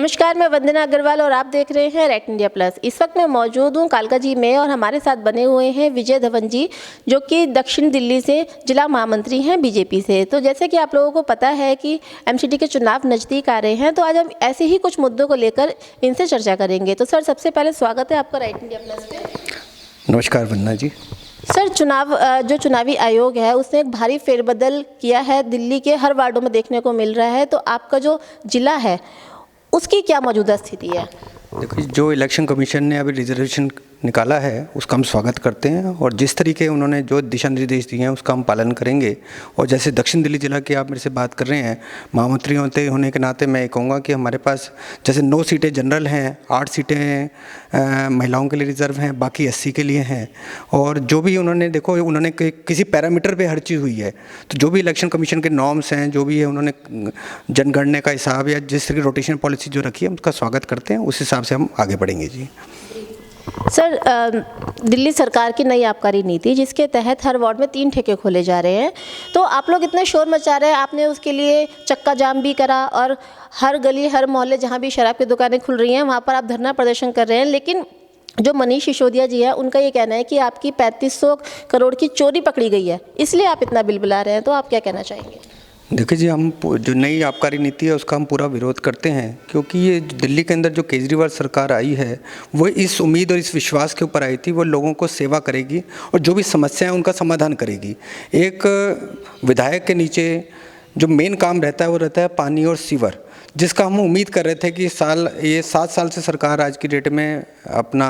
नमस्कार, मैं वंदना अग्रवाल और आप देख रहे हैं रेट इंडिया प्लस। इस वक्त मैं मौजूद हूं कालकाजी में और हमारे साथ बने हुए हैं विजय धवन जी, जो कि दक्षिण दिल्ली से जिला महामंत्री हैं बीजेपी से। तो जैसे कि आप लोगों को पता है कि एमसीडी के चुनाव नज़दीक आ रहे हैं, तो आज हम ऐसे ही कुछ मुद्दों को लेकर इनसे चर्चा करेंगे। तो सर, सबसे पहले स्वागत है आपका रेट इंडिया प्लस पे। नमस्कार वंदना जी। सर, चुनावी आयोग है उसने एक भारी फेरबदल किया है, दिल्ली के हर वार्डों में देखने को मिल रहा है। तो आपका जो जिला है उसकी क्या मौजूदा स्थिति है? देखिए, जो इलेक्शन कमीशन ने अभी रिजर्वेशन निकाला है उसका हम स्वागत करते हैं और जिस तरीके उन्होंने जो दिशा निर्देश दिए हैं उसका हम पालन करेंगे। और जैसे दक्षिण दिल्ली जिला की आप मेरे से बात कर रहे हैं, महामंत्री होने के नाते मैं ये कहूँगा कि हमारे पास जैसे 9 सीटें जनरल हैं, 8 सीटें महिलाओं के लिए रिजर्व हैं, बाकी 80 के लिए हैं। और जो भी उन्होंने उन्होंने किसी पैरामीटर पे हर चीज़ हुई है। तो जो भी इलेक्शन कमीशन के नॉर्म्स हैं, जो भी है, उन्होंने जनगणना का हिसाब या जिस तरह की रोटेशन पॉलिसी जो रखी है उसका स्वागत करते हैं। उस हिसाब से हम आगे बढ़ेंगे जी। सर, दिल्ली सरकार की नई आबकारी नीति जिसके तहत हर वार्ड में 3 ठेके खोले जा रहे हैं, तो आप लोग इतने शोर मचा रहे हैं, आपने उसके लिए चक्का जाम भी करा और हर गली हर मोहल्ले जहां भी शराब की दुकानें खुल रही हैं वहां पर आप धरना प्रदर्शन कर रहे हैं। लेकिन जो मनीष सिसोदिया जी है उनका ये कहना है कि आपकी 3500 करोड़ की चोरी पकड़ी गई है, इसलिए आप इतना बिल बुला रहे हैं। तो आप क्या कहना चाहेंगे? देखिए जी, हम जो नई आबकारी नीति है उसका हम पूरा विरोध करते हैं, क्योंकि ये दिल्ली के अंदर जो केजरीवाल सरकार आई है वो इस उम्मीद और इस विश्वास के ऊपर आई थी वो लोगों को सेवा करेगी और जो भी समस्या है उनका समाधान करेगी। एक विधायक के नीचे जो मेन काम रहता है वो रहता है पानी और सीवर, जिसका हम उम्मीद कर रहे थे कि ये 7 साल से सरकार आज की डेट में अपना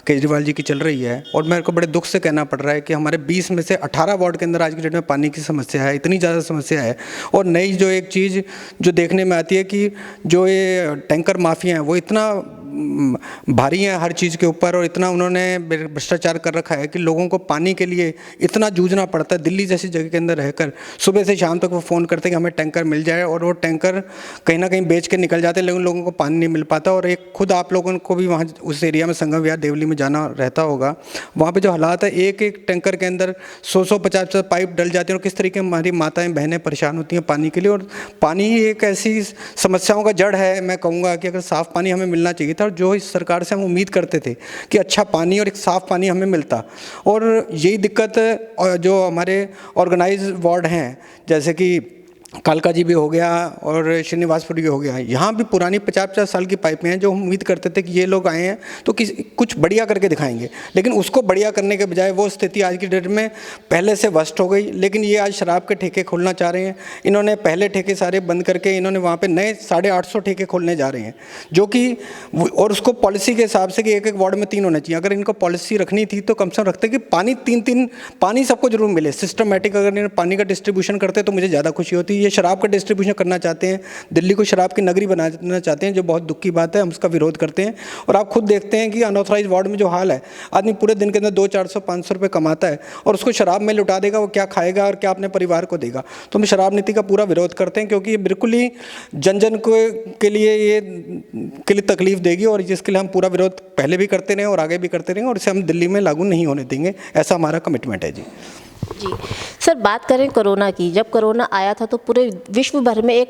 केजरीवाल जी की चल रही है। और मेरे को बड़े दुख से कहना पड़ रहा है कि हमारे 20 में से 18 वार्ड के अंदर आज की डेट में पानी की समस्या है, इतनी ज़्यादा समस्या है। और नई जो एक चीज़ जो देखने में आती है कि जो ये टैंकर माफिया हैं वो इतना भारी हैं हर चीज़ के ऊपर और इतना उन्होंने भ्रष्टाचार कर रखा है कि लोगों को पानी के लिए इतना जूझना पड़ता है। दिल्ली जैसी जगह के अंदर रहकर सुबह से शाम तक वो फ़ोन करते हैं कि हमें टैंकर मिल जाए, और वो टैंकर कहीं ना कहीं बेच के निकल जाते हैं, लेकिन लोगों को पानी नहीं मिल पाता। और एक खुद आप लोगों को भी वहाँ उस एरिया में संगम विहार देवली में जाना रहता होगा, वहाँ पर जो हालात है, एक एक टैंकर के अंदर 100-150 पाइप डल जाते हैं और किस तरीके हमारी माताएँ बहनें परेशान होती हैं पानी के लिए। और पानी ही एक ऐसी समस्याओं का जड़ है। मैं कहूँगा कि अगर साफ़ पानी हमें मिलना चाहिए था, और जो इस सरकार से हम उम्मीद करते थे कि अच्छा पानी और एक साफ़ पानी हमें मिलता, और यही दिक्कत जो हमारे ऑर्गेनाइज वार्ड हैं जैसे कि कालकाजी भी हो गया और श्रीनिवासपुर भी हो गया, यहाँ भी पुरानी 50-50 साल की पाइपें हैं जो हम उम्मीद करते थे कि ये लोग आए हैं तो कुछ बढ़िया करके दिखाएंगे, लेकिन उसको बढ़िया करने के बजाय वो स्थिति आज की डेट में पहले से वर्स्ट हो गई। लेकिन ये आज शराब के ठेके खोलना चाह रहे हैं। इन्होंने पहले ठेके सारे बंद करके इन्होंने वहाँ पर नए 850 ठेके खोलने जा रहे हैं, जो कि और उसको पॉलिसी के हिसाब से कि एक वार्ड में 3 होना चाहिए। अगर इनको पॉलिसी रखनी थी तो कम से कम रखते कि पानी सबको जरूर मिले, सिस्टमेटिक अगर इन्होंने पानी का डिस्ट्रीब्यूशन करते तो मुझे ज़्यादा खुशी होती। ये शराब का डिस्ट्रीब्यूशन करना चाहते हैं, दिल्ली को शराब की नगरी बनाना चाहते हैं, जो बहुत दुख की बात है। हम उसका विरोध करते हैं। और आप खुद देखते हैं कि अनऑथराइज वार्ड में जो हाल है, आदमी पूरे दिन के अंदर 200-400-500 रुपये कमाता है और उसको शराब में लुटा देगा, वो क्या खाएगा और क्या अपने परिवार को देगा। तो हम शराब नीति का पूरा विरोध करते हैं, क्योंकि ये बिल्कुल ही जन के लिए तकलीफ देगी, और जिसके लिए हम पूरा विरोध पहले भी करते रहे और आगे भी करते रहेंगे, और इसे हम दिल्ली में लागू नहीं होने देंगे। ऐसा हमारा कमिटमेंट है जी। सर, बात करें कोरोना की। जब कोरोना आया था तो पूरे विश्व भर में एक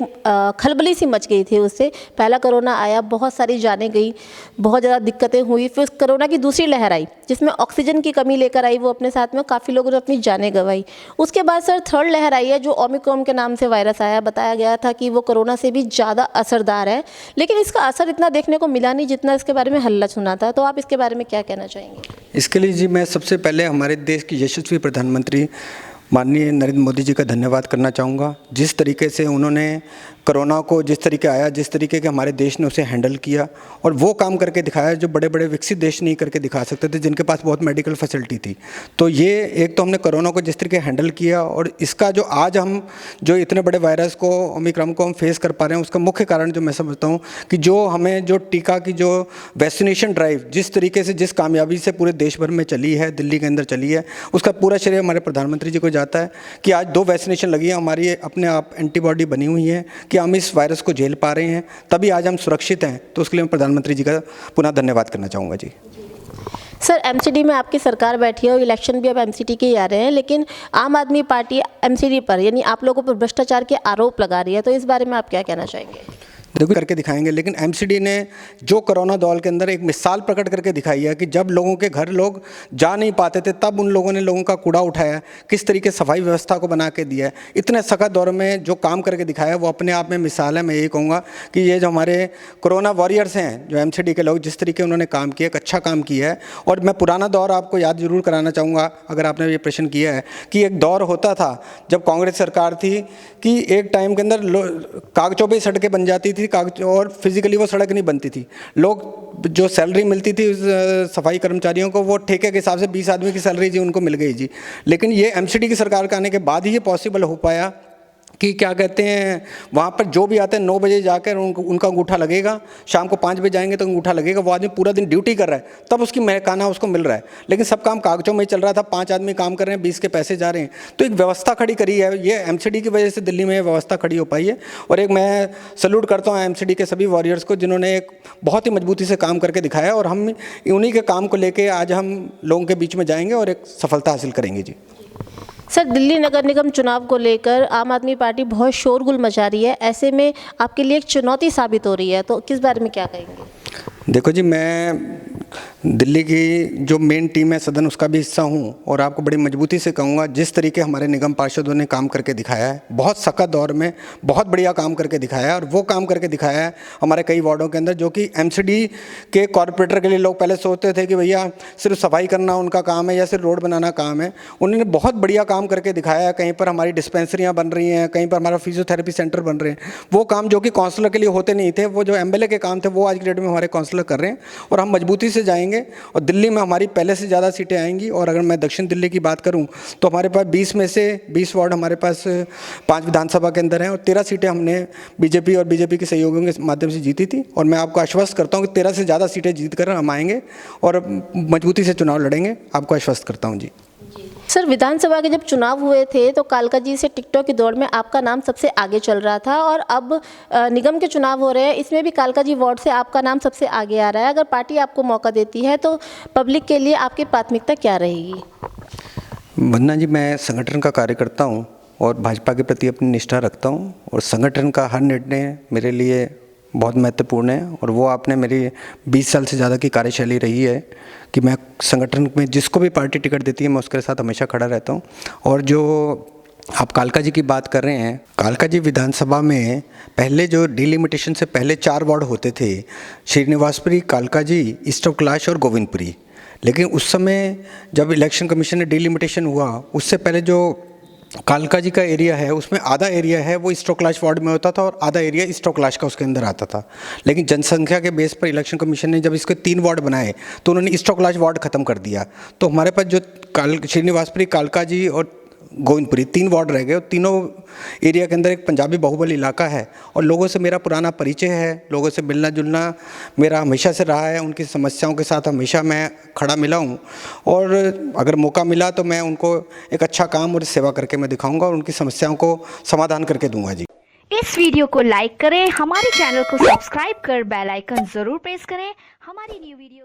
खलबली सी मच गई थी। उससे पहला कोरोना आया, बहुत सारी जानें गई, बहुत ज़्यादा दिक्कतें हुई। फिर कोरोना की दूसरी लहर आई जिसमें ऑक्सीजन की कमी लेकर आई, वो अपने साथ में काफ़ी लोगों ने अपनी जानें गंवाई। उसके बाद सर थर्ड लहर आई है जो ओमिक्रॉन के नाम से वायरस आया। बताया गया था कि वो कोरोना से भी ज़्यादा असरदार है, लेकिन इसका असर इतना देखने को मिला नहीं जितना इसके बारे में हल्ला सुना था। तो आप इसके बारे में क्या कहना चाहेंगे? इसके लिए जी मैं सबसे पहले हमारे देश की यशस्वी प्रधानमंत्री माननीय नरेंद्र मोदी जी का धन्यवाद करना चाहूँगा। जिस तरीके से उन्होंने कोरोना को जिस तरीके आया, जिस तरीके के हमारे देश ने उसे हैंडल किया और वो काम करके दिखाया जो बड़े बड़े विकसित देश नहीं करके दिखा सकते थे, जिनके पास बहुत मेडिकल फैसिलिटी थी। तो ये एक तो हमने कोरोना को जिस तरीके हैंडल किया, और इसका जो आज हम जो इतने बड़े वायरस को ओमिक्रॉन को हम फेस कर पा रहे हैं, उसका मुख्य कारण जो मैं समझता हूँ कि जो हमें जो टीका की जो वैक्सीनेशन ड्राइव जिस तरीके से जिस कामयाबी से पूरे देश भर में चली है, दिल्ली के अंदर चली है, उसका पूरा श्रेय हमारे प्रधानमंत्री जी को जाता है कि आज 2 वैक्सीनेशन लगी है, हमारी अपने आप एंटीबॉडी बनी हुई है कि हम इस वायरस को झेल पा रहे हैं, तभी आज हम सुरक्षित हैं। तो उसके लिए मैं प्रधानमंत्री जी का पुनः धन्यवाद करना चाहूँगा जी। सर, एमसीडी में आपकी सरकार बैठी है और इलेक्शन भी अब एमसीडी के ही आ रहे हैं, लेकिन आम आदमी पार्टी एमसीडी पर यानी आप लोगों पर भ्रष्टाचार के आरोप लगा रही है। तो इस बारे में आप क्या कहना चाहेंगे? देखो करके दिखाएंगे, लेकिन एमसीडी ने जो कोरोना दौर के अंदर एक मिसाल प्रकट करके दिखाई है कि जब लोगों के घर लोग जा नहीं पाते थे तब उन लोगों ने लोगों का कूड़ा उठाया, किस तरीके सफाई व्यवस्था को बना के दिया है। इतने सख्त दौर में जो काम करके दिखाया वो अपने आप में मिसाल है। मैं यही कहूँगा कि ये जो हमारे कोरोना वॉरियर्स हैं, जो एमसीडी के लोग, जिस तरीके उन्होंने काम किया, एक अच्छा काम किया है। और मैं पुराना दौर आपको याद जरूर कराना चाहूँगा, अगर आपने ये प्रश्न किया है, कि एक दौर होता था जब कांग्रेस सरकार थी कि एक टाइम के अंदर कागजों पे सड़कें बन जाती थी, कागज, और फिजिकली वो सड़क नहीं बनती थी। लोग जो सैलरी मिलती थी सफाई कर्मचारियों को, वो ठेके के हिसाब से 20 आदमी की सैलरी जी उनको मिल गई जी। लेकिन ये एमसीडी की सरकार के आने के बाद ही ये पॉसिबल हो पाया कि क्या कहते हैं, वहाँ पर जो भी आते हैं 9 बजे जाकर उनका अंगूठा लगेगा, शाम को 5 बजे जाएंगे तो अंगूठा लगेगा। वो आदमी पूरा दिन ड्यूटी कर रहा है, तब उसकी महकाना उसको मिल रहा है। लेकिन सब काम कागजों में ही चल रहा था, 5 आदमी काम कर रहे हैं, 20 के पैसे जा रहे हैं। तो एक व्यवस्था खड़ी करी है, ये एमसीडी की वजह से दिल्ली में व्यवस्था खड़ी हो पाई है। और एक मैं सल्यूट करता हूँ एमसीडी के सभी वॉरियर्स को, जिन्होंने एक बहुत ही मजबूती से काम करके दिखाया। और हम उन्हीं के काम को लेकर आज हम लोगों के बीच में जाएंगे और एक सफलता हासिल करेंगे जी। सर, दिल्ली नगर निगम चुनाव को लेकर आम आदमी पार्टी बहुत शोरगुल मचा रही है, ऐसे में आपके लिए एक चुनौती साबित हो रही है, तो किस बारे में क्या कहेंगे? देखो जी, मैं दिल्ली की जो मेन टीम है सदन, उसका भी हिस्सा हूँ और आपको बड़ी मजबूती से कहूँगा, जिस तरीके हमारे निगम पार्षदों ने काम करके दिखाया है, बहुत सख्त दौर में बहुत बढ़िया काम करके दिखाया है। और वो काम करके दिखाया है हमारे कई वार्डों के अंदर, जो कि एमसीडी के कॉरपोरेटर के लिए लोग पहले सोचते थे कि भैया सिर्फ सफाई करना उनका काम है या सिर्फ रोड बनाना काम है। उन्होंने बहुत बढ़िया काम करके दिखाया है। कहीं पर हमारी डिस्पेंसरियाँ बन रही हैं, कहीं पर हमारा फिजियोथेरेपी सेंटर बन रहे हैं। वो काम जो कि काउंसलर के लिए होते नहीं थे, वो जो एमएलए के काम थे, वो आज की डेट में हमारे काउंसलर कर रहे हैं। और हम मजबूती से जाएंगे और दिल्ली में हमारी पहले से ज़्यादा सीटें आएंगी। और अगर मैं दक्षिण दिल्ली की बात करूं तो हमारे पास 20 में से 20 वार्ड हमारे पास 5 विधानसभा के अंदर हैं और 13 सीटें हमने बीजेपी और बीजेपी के सहयोगियों के माध्यम से जीती थी। और मैं आपको आश्वस्त करता हूं कि 13 से ज़्यादा सीटें जीत कर हम आएंगे और मजबूती से चुनाव लड़ेंगे, आपको आश्वस्त करता हूँ जी। सर, विधानसभा के जब चुनाव हुए थे तो कालका जी से टिकटों की दौड़ में आपका नाम सबसे आगे चल रहा था, और अब निगम के चुनाव हो रहे हैं, इसमें भी कालका जी वार्ड से आपका नाम सबसे आगे आ रहा है। अगर पार्टी आपको मौका देती है तो पब्लिक के लिए आपकी प्राथमिकता क्या रहेगी? वंदना जी, मैं संगठन का कार्य करता हूँ और भाजपा के प्रति अपनी निष्ठा रखता हूँ और संगठन का हर निर्णय मेरे लिए बहुत महत्वपूर्ण है। और वो आपने मेरी 20 साल से ज़्यादा की कार्यशैली रही है कि मैं संगठन में जिसको भी पार्टी टिकट देती है मैं उसके साथ हमेशा खड़ा रहता हूँ। और जो आप कालका जी की बात कर रहे हैं, कालका जी विधानसभा में पहले जो डिलिमिटेशन से पहले 4 वार्ड होते थे, श्रीनिवासपुरी, कालका जी, ईस्ट ऑफ कैलाश और गोविंदपुरी। लेकिन उस समय जब इलेक्शन कमीशन ने डिलिमिटेशन हुआ, उससे पहले जो कालका जी का एरिया है उसमें आधा एरिया है वो ईस्ट ऑफ कैलाश वार्ड में होता था और आधा एरिया ईस्ट ऑफ कैलाश का उसके अंदर आता था। लेकिन जनसंख्या के बेस पर इलेक्शन कमीशन ने जब इसके 3 वार्ड बनाए तो उन्होंने ईस्ट ऑफ कैलाश वार्ड खत्म कर दिया। तो हमारे पास जो श्रीनिवासपुरी, कालका जी और गोविंदपुरी 3 वार्ड रह गए। और तीनों एरिया के अंदर एक पंजाबी बाहुबल इलाका है और लोगों से मेरा पुराना परिचय है, लोगों से मिलना जुलना मेरा हमेशा से रहा है, उनकी समस्याओं के साथ हमेशा मैं खड़ा मिला हूँ। और अगर मौका मिला तो मैं उनको एक अच्छा काम और सेवा करके मैं दिखाऊंगा और उनकी समस्याओं को समाधान करके दूंगा जी। इस वीडियो को लाइक करें, हमारे चैनल को सब्सक्राइब कर बेल आइकन जरूर प्रेस करें हमारी न्यू वीडियो